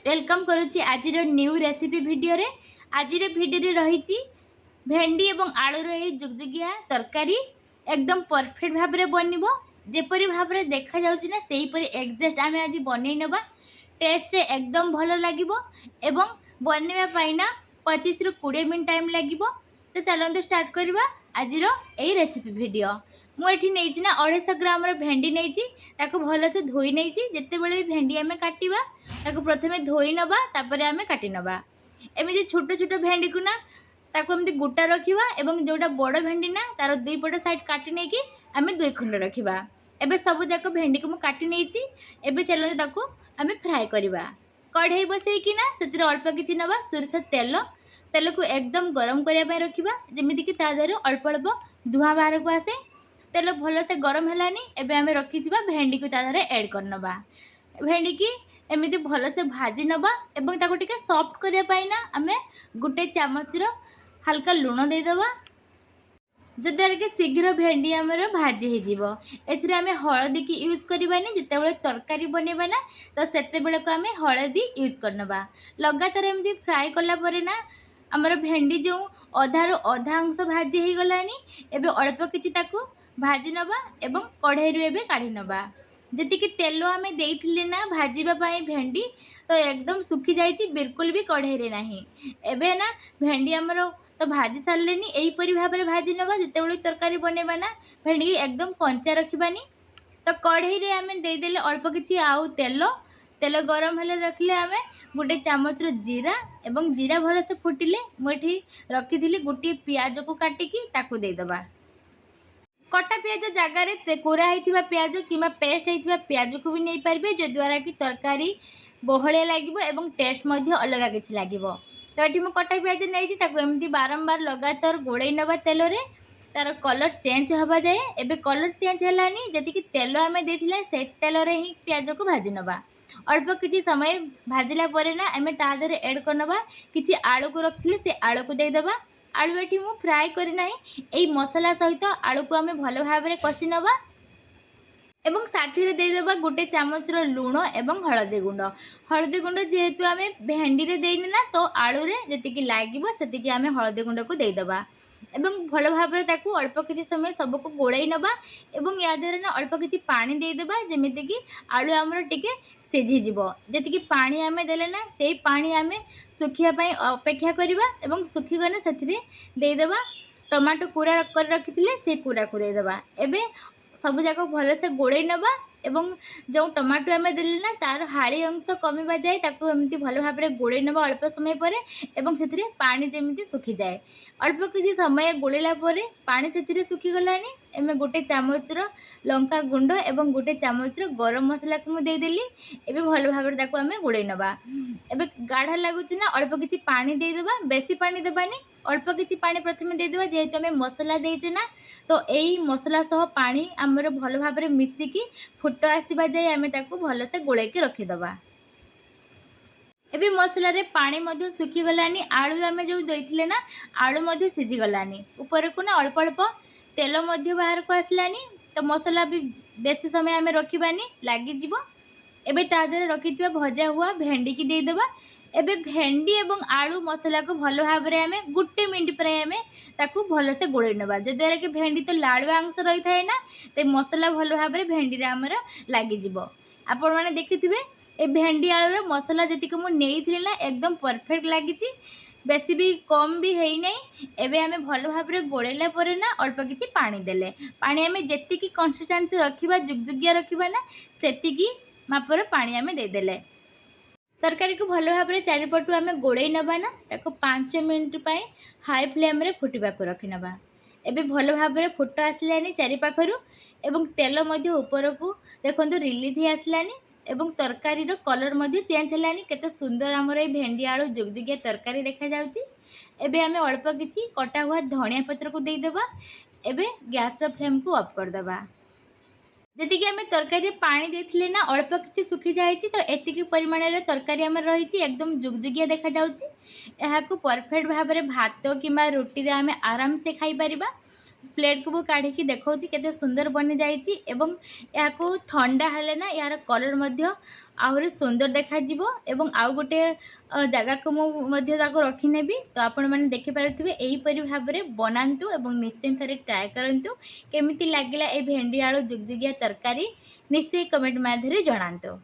Welcome करुच्ची आज new recipe video रे। आज भिडियो रही भेंडी एवं आलूर यही जुगजुगिया तरकारी एकदम परफेक्ट भाव में बनब जेपरी भाव में देखा जाउछि ना सेहीपरी एक्जेक्ट आम आज बनई नबा। टेस्ट रे एकदम भल लगिबो एवं बनवा पाई ना 25 ରୁ 20 मिनट टाइम लगिबो। तो चलते स्टार्ट करवा आज यही रेसिपी भिडियो। मुझे नहीं ना 250 ग्राम भेंडी नहीं भल से धोई नहीं जिते बड़े भेंडी आम काटिबा ताको प्रथमे धोई नबा तापर आम काटी नबा। एमती छोट छोट भेंडी को ना ताको एमती गोटा रखिबा एवं जोटा बड़ भेंडी ना तार दुई पट साइड काटी नहीं कि आम दुई खंड रखिबा। एबे सब जाक भेंडी को मु काटी नहीं एबे चलो ताको आम फ्राए करवा। कढ़ई बसैकी ना से अल्प किछि नबा सोरिष तेल तेल को एकदम गरम करने रखिबा जेमिति कि ता देहरे अल्प अल्प धुआं बाहर को आसे। तेल भल से गरम हैलानी एबे आम रखी भेंडी को ता देहरे ऐड करनबा। भेंडी की एमती भल से भाजी नबा एवं ताको टिके सॉफ्ट करने पाई ना आम गोटे चामच हल्का लुण देदेबा जद्वारा कि शीघ्र भेंडी आमर भाजी हो। एथिरे आम हलदी की यूज करवानी जितेबाला तरकारी बनवा ना तो सेते बेले को आम हलदी यूज करनबा। लगातार एमती फ्राए कला परे ना आमर भेंडी जो अधारू अधा अंश भाजी हो गलानी एबे अल्प किछि ताकू भाजी नबा एवं कढ़ाई रू एबे काढ़ी नबा। जी तेल आम देथिले ना भाजीबा भेंडी तो एकदम सुखी जाइए बिल्कुल भी कढ़ाई रे नाही। एबे ना भेंडी आमर तो भाजी सारे यहीपरी भाव में भाजी नबा जिते बड़े तरकारी बनवा ना भेंडी एकदम कंचा रखिबानी। तो कढ़ाई रे आम देदेले अल्प किछि आउ तेल तेल गरम हेले रखिले आम गोटे चामच जीरा एवं जीरा भल से फुटिले मुझे रखी गोटे पियाज को काटिकी ताकू देदेबा। कटा पियाज जगार कोरा होता पियाज कि पेस्ट होता पियाज को भी नहीं पारे जो द्वारा कि तरकारी बहलिया लगे एवं टेस्ट अलग किसी लगे। तो ये मुझे कटा पियाज नहीं एमती बारंबार लगातार गोलई नवा तेल रे तार कलर चेंज हवा जाए। एबे कलर चेंज हैलानी जति तेल आम देथिले से तेल रे ही पियाज को भाजी नबा। अल्प किछि समय भाजिला परे ना आम ता देहरे ऐड करनबा किछि आलू को रखिले से आलू को देदेबा। आलू एठी मु फ्राए करना यही मसला सहित आलू को आम भल भाव में कषि नबा एवं साथी देदेबा गोटे चामच लुण एवं हलदी गुंड जेहेतु आम भेंडी रे देनी ना तो आलू रे जी लगे से आम हलदी गुंड को देदेबा एवं भल भाव में ताकू अल्प किछि समय सबको गोलई नबा एवं या देहरे ना अल्प किछि पानी देदेबा जेमिति कि आलू आमर टिके सीझीज। जी पानी आम देले ना से पानी आम सुखिया अपेक्षा करवा एवं सुखीगले से देदेबा टमाटो कूरा कर रखी से कूरा को देदेबा। एबे सब जाक भल से गोलई नबा एवं जो टमाटो आम देले ना तार हाड़ी अंश कमिबा जाए ताकू एमती भल भाव में गोलई नबा अल्प समय पर एवं से पानी जमी सुखी जाए। अल्प किसी समय गोलैला परे पानी से सुखी गलानी एमे गोटे चामच लंका गुंड एवं गोटे चामच गरम मसला को मुझे देदेली। एबे भल भाव में आम गोलई नबा। एबे गाढ़ा लगुच ना अल्प किसी पानी देदेबा बेसी पानी देबानी अल्प किसी पानी प्रथम देदेबा जेहेतु आम मसला देचे ना तो यही मसला सह पानी आमर भल भाव में मिसिकी फुट आसवा जाए आम ताकू भल से गोलैकी रखीदबा। एबे मसला रे पानी मध्य सुखी गलानी आलू आम जो देथिले ना आलू मध्य सीझी गलानी ऊपर को ना अल्प अल्प तेल मध्य बाहर को आसलानी तो मसला भी बेसी समय आम रखिबानी लगी जीवो। एबे ता देहरे रखिथिबा भजा हुआ भेंडी की देदेबा। एबे भेंडी एवं आलू मसला को भल भाव में आम गोटे मिनट पर आम ताकू भल से गोलई नबा जो द्वारा कि भेंडी तो लालुआ अंश रही थाए ना तो मसला भल भाव में भेंडी आमर लगी आपण मैंने देखिथिबे ए भेंडी आलूर मसला जी मुझे ना एकदम परफेक्ट लगी बेसी भी कम भी है नहीं। एबे आमे भल भाव में गोलैला परे ना अल्प किछि पानी देले पानी आमे जेतिकी कंसिस्टेंसी रखिबा जुगजुगिया रखिबा ना सेतिकी मापर पानी आमे देदेले। तरकारी को भल भाव में चारिपटू आम गोलई नबा ना ताको 5 मिनट पाए हाई फ्लेम रे फुटवा को रखी नबा। एबे भल भाव में फुट आसलानी चारिपाखरु एवं तेल मध्य ऊपर को देखंतु रिलीज ही आसलानी एवं तरकारी कलर मध्य चेंज हैलानी केते सुंदर आमर ए भेंडी आलू जुगजुगिया तरकारी देखा जाउची। एबे आमे अल्प किछि कटा हुआ धनिया पत्र को देदेबा। एबे गैस रो फ्लेम को ऑफ कर देबा। जी आम तरकारी पानी देथिले ना अल्प किछि सुखी जाए तो एतिकी परिमाण रे तरकारी आम रही एकदम जुगजुगिया देखा जाउची। एहाकू परफेक्ट भाव में भात कि रोटी रे आम आराम से खाई परिबा। प्लेट को काढ़ी देखा केते सुंदर बनी जाइए एवं या ठंडा हेले ना यार कलर मध्य आहरी सुंदर देखा एवं आउ गोटे जगह को मुझे रखी तो आपण मैंने देखिपे यहीपरि भाव में बनातु एवं निश्चय थे ट्राए करूँ केमी लगे ये भेंडी आलू जुगजुगिया तरकारी निश्चय कमेंट माध्यम जनातु।